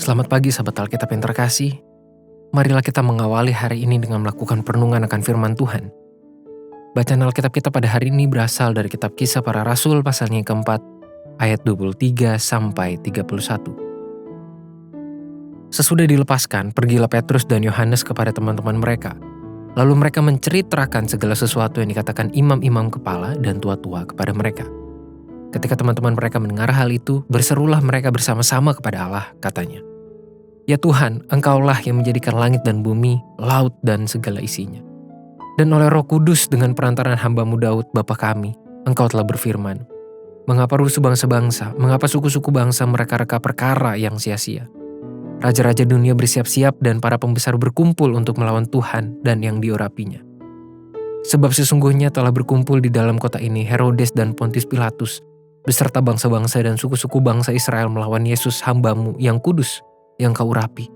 Selamat pagi sahabat Alkitab yang terkasih. Marilah kita mengawali hari ini dengan melakukan perenungan akan firman Tuhan. Bacaan Alkitab kita pada hari ini berasal dari kitab Kisah Para Rasul pasalnya yang keempat, ayat 23 sampai 31. Sesudah dilepaskan, pergilah Petrus dan Yohanes kepada teman-teman mereka. Lalu mereka menceritakan segala sesuatu yang dikatakan imam-imam kepala dan tua-tua kepada mereka. Ketika teman-teman mereka mendengar hal itu, berserulah mereka bersama-sama kepada Allah, katanya, "Ya Tuhan, Engkaulah yang menjadikan langit dan bumi, laut dan segala isinya. Dan oleh Roh Kudus dengan perantaraan hamba-Mu Daud, Bapa kami, Engkau telah berfirman, mengapa rusuh bangsa-bangsa, mengapa suku-suku bangsa mereka-reka perkara yang sia-sia? Raja-raja dunia bersiap-siap dan para pembesar berkumpul untuk melawan Tuhan dan yang diurapinya. Sebab sesungguhnya telah berkumpul di dalam kota ini Herodes dan Pontius Pilatus, beserta bangsa-bangsa dan suku-suku bangsa Israel melawan Yesus hamba-Mu yang kudus, yang Kau urapi,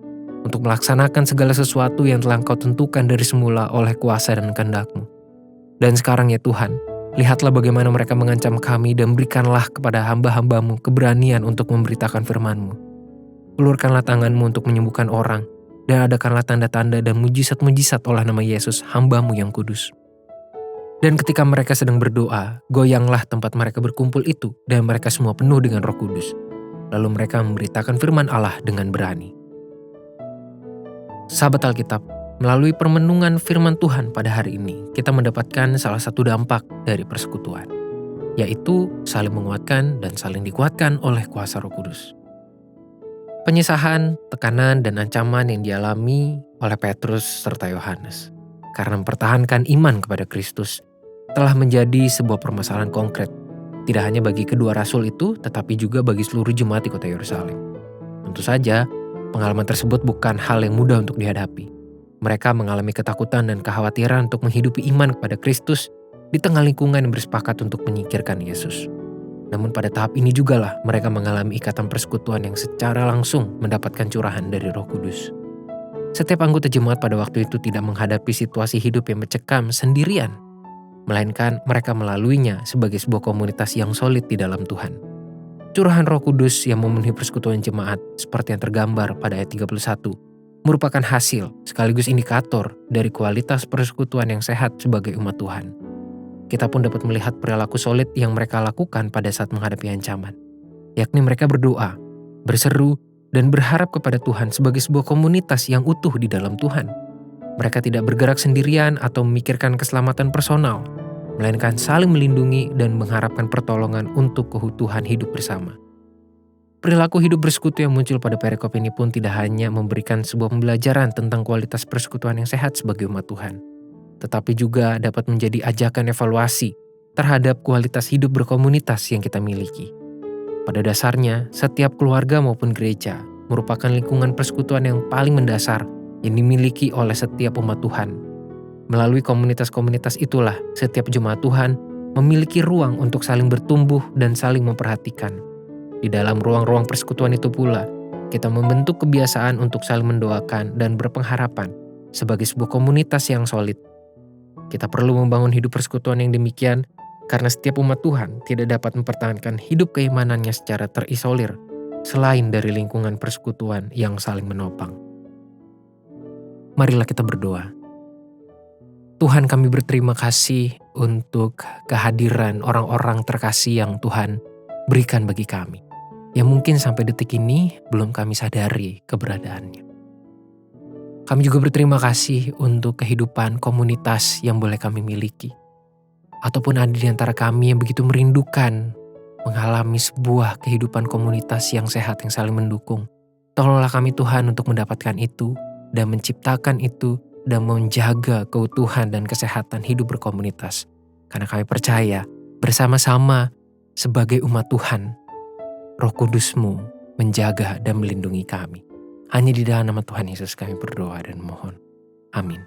untuk melaksanakan segala sesuatu yang telah Kau tentukan dari semula oleh kuasa dan kehendak-Mu. Dan sekarang ya Tuhan, lihatlah bagaimana mereka mengancam kami dan berikanlah kepada hamba-hamba-Mu keberanian untuk memberitakan firman-Mu. Ulurkanlah tangan-Mu untuk menyembuhkan orang, dan adakanlah tanda-tanda dan mujizat-mujizat oleh nama Yesus, hamba-Mu yang kudus." Dan ketika mereka sedang berdoa, goyanglah tempat mereka berkumpul itu, dan mereka semua penuh dengan Roh Kudus. Lalu mereka memberitakan firman Allah dengan berani. Sahabat Alkitab, melalui permenungan firman Tuhan pada hari ini, kita mendapatkan salah satu dampak dari persekutuan, yaitu saling menguatkan dan saling dikuatkan oleh kuasa Roh Kudus. Penyesahan, tekanan, dan ancaman yang dialami oleh Petrus serta Yohanes karena mempertahankan iman kepada Kristus telah menjadi sebuah permasalahan konkret, tidak hanya bagi kedua rasul itu, tetapi juga bagi seluruh jemaat di kota Yerusalem. Tentu saja, pengalaman tersebut bukan hal yang mudah untuk dihadapi. Mereka mengalami ketakutan dan kekhawatiran untuk menghidupi iman kepada Kristus di tengah lingkungan yang bersepakat untuk menyingkirkan Yesus. Namun pada tahap ini jugalah mereka mengalami ikatan persekutuan yang secara langsung mendapatkan curahan dari Roh Kudus. Setiap anggota jemaat pada waktu itu tidak menghadapi situasi hidup yang mencekam sendirian, melainkan mereka melaluinya sebagai sebuah komunitas yang solid di dalam Tuhan. Curahan Roh Kudus yang memenuhi persekutuan jemaat seperti yang tergambar pada ayat 31 merupakan hasil sekaligus indikator dari kualitas persekutuan yang sehat sebagai umat Tuhan. Kita pun dapat melihat perilaku solid yang mereka lakukan pada saat menghadapi ancaman, yakni mereka berdoa, berseru, dan berharap kepada Tuhan sebagai sebuah komunitas yang utuh di dalam Tuhan. Mereka tidak bergerak sendirian atau memikirkan keselamatan personal, melainkan saling melindungi dan mengharapkan pertolongan untuk keutuhan hidup bersama. Perilaku hidup bersekutu yang muncul pada perikop ini pun tidak hanya memberikan sebuah pembelajaran tentang kualitas persekutuan yang sehat sebagai umat Tuhan, tetapi juga dapat menjadi ajakan evaluasi terhadap kualitas hidup berkomunitas yang kita miliki. Pada dasarnya, setiap keluarga maupun gereja merupakan lingkungan persekutuan yang paling mendasar yang dimiliki oleh setiap umat Tuhan. Melalui komunitas-komunitas itulah setiap jemaat Tuhan memiliki ruang untuk saling bertumbuh dan saling memperhatikan. Di dalam ruang-ruang persekutuan itu pula, kita membentuk kebiasaan untuk saling mendoakan dan berpengharapan sebagai sebuah komunitas yang solid. Kita perlu membangun hidup persekutuan yang demikian karena setiap umat Tuhan tidak dapat mempertahankan hidup keimanannya secara terisolir selain dari lingkungan persekutuan yang saling menopang. Marilah kita berdoa. Tuhan, kami berterima kasih untuk kehadiran orang-orang terkasih yang Tuhan berikan bagi kami, yang mungkin sampai detik ini belum kami sadari keberadaannya. Kami juga berterima kasih untuk kehidupan komunitas yang boleh kami miliki, ataupun ada di antara kami yang begitu merindukan mengalami sebuah kehidupan komunitas yang sehat yang saling mendukung. Tolonglah kami Tuhan untuk mendapatkan itu dan menciptakan itu dan menjaga keutuhan dan kesehatan hidup berkomunitas. Karena kami percaya bersama-sama sebagai umat Tuhan, Roh Kudus-Mu menjaga dan melindungi kami. Hanya di dalam nama Tuhan Yesus kami berdoa dan mohon. Amin.